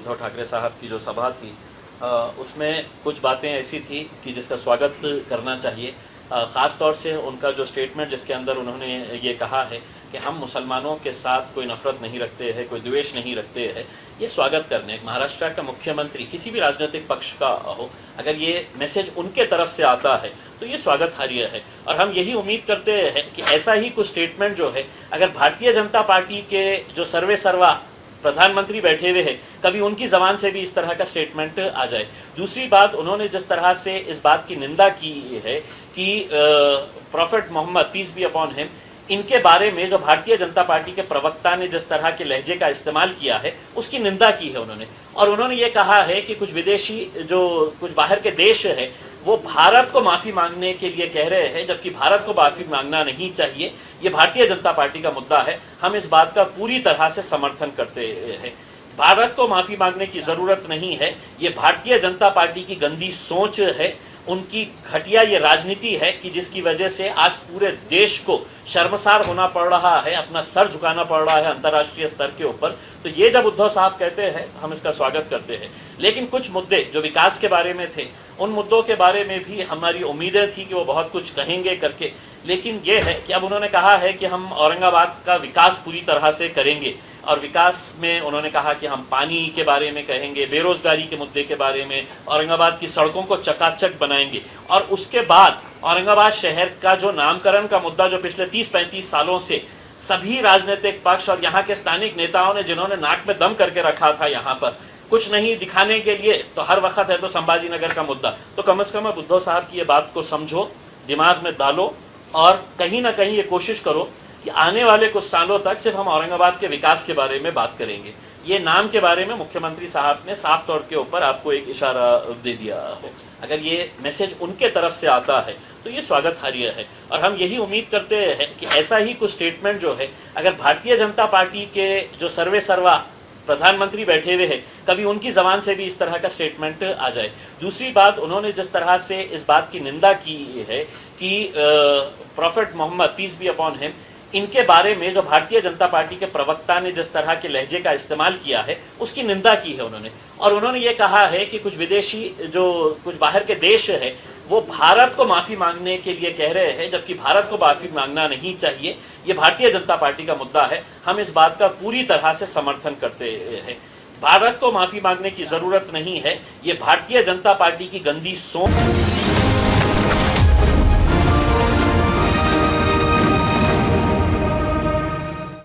उद्धव ठाकरे साहब की जो सभा थी उसमें कुछ बातें ऐसी थी कि जिसका स्वागत करना चाहिए। ख़ास तौर से उनका जो स्टेटमेंट जिसके अंदर उन्होंने ये कहा है कि हम मुसलमानों के साथ कोई नफ़रत नहीं रखते हैं, कोई द्वेष नहीं रखते हैं, ये स्वागत करने महाराष्ट्र का मुख्यमंत्री किसी भी राजनीतिक पक्ष का हो, अगर ये मैसेज उनके तरफ से आता है तो ये स्वागतार्ह है। और हम यही उम्मीद करते हैं कि ऐसा ही कुछ स्टेटमेंट जो है, अगर भारतीय जनता पार्टी के जो सर्वे सर्वा प्रधानमंत्री बैठे हुए हैं, कभी उनकी ज़बान से भी इस तरह का स्टेटमेंट आ जाए। दूसरी बात, उन्होंने जिस तरह से इस बात की निंदा की है कि Prophet Mohammad peace be upon him, इनके बारे में जो भारतीय जनता पार्टी के प्रवक्ता ने जिस तरह के लहजे का इस्तेमाल किया है उसकी निंदा की है उन्होंने। और उन्होंने ये कहा है कि कुछ विदेशी जो कुछ बाहर के देश है वो भारत को माफ़ी मांगने के लिए कह रहे हैं, जबकि भारत को माफ़ी मांगना नहीं चाहिए। ये भारतीय जनता पार्टी का मुद्दा है, हम इस बात का पूरी तरह से समर्थन करते हैं। भारत को माफ़ी मांगने की ज़रूरत नहीं है, ये भारतीय जनता पार्टी की गंदी सोच है, उनकी घटिया ये राजनीति है कि जिसकी वजह से आज पूरे देश को शर्मसार होना पड़ रहा है, अपना सर झुकाना पड़ रहा है अंतर्राष्ट्रीय स्तर के ऊपर। तो ये जब उद्धव साहब कहते हैं हम इसका स्वागत करते हैं। लेकिन कुछ मुद्दे जो विकास के बारे में थे, उन मुद्दों के बारे में भी हमारी उम्मीदें थी कि वो बहुत कुछ कहेंगे करके। लेकिन ये है कि अब उन्होंने कहा है कि हम औरंगाबाद का विकास पूरी तरह से करेंगे, और विकास में उन्होंने कहा कि हम पानी के बारे में कहेंगे, बेरोजगारी के मुद्दे के बारे में, औरंगाबाद की सड़कों को चकाचक बनाएंगे। और उसके बाद औरंगाबाद शहर का जो नामकरण का मुद्दा जो पिछले 30-35 सालों से सभी राजनीतिक पक्ष और यहाँ के स्थानिक नेताओं ने जिन्होंने नाक में दम करके रखा था यहाँ पर कुछ नहीं दिखाने के लिए, तो हर वक्त है तो संभाजी नगर का मुद्दा, तो कम से कम अब उद्धव साहब की ये बात को समझो, दिमाग में डालो और कहीं ना कहीं ये कोशिश करो कि आने वाले कुछ सालों तक सिर्फ हम औरंगाबाद के विकास के बारे में बात करेंगे। ये नाम के बारे में मुख्यमंत्री साहब ने साफ तौर के ऊपर आपको एक इशारा दे दिया है। अगर ये मैसेज उनके तरफ से आता है तो ये स्वागतार्ह है। और हम यही उम्मीद करते हैं कि ऐसा ही कुछ स्टेटमेंट जो है, अगर भारतीय जनता पार्टी के जो सर्वे सर्वा प्रधानमंत्री बैठे हुए हैं, कभी उनकी ज़बान से भी इस तरह का स्टेटमेंट आ जाए। दूसरी बात, उन्होंने जिस तरह से इस बात की निंदा की है कि Prophet Mohammad peace be upon him, इनके बारे में जो भारतीय जनता पार्टी के प्रवक्ता ने जिस तरह के लहजे का इस्तेमाल किया है उसकी निंदा की है उन्होंने। और उन्होंने ये कहा है कि कुछ विदेशी जो कुछ बाहर के देश है वो भारत को माफ़ी मांगने के लिए कह रहे हैं, जबकि भारत को माफ़ी मांगना नहीं चाहिए। ये भारतीय जनता पार्टी का मुद्दा है, हम इस बात का पूरी तरह से समर्थन करते हैं। भारत को माफ़ी मांगने की ज़रूरत नहीं है, ये भारतीय जनता पार्टी की गंदी सोच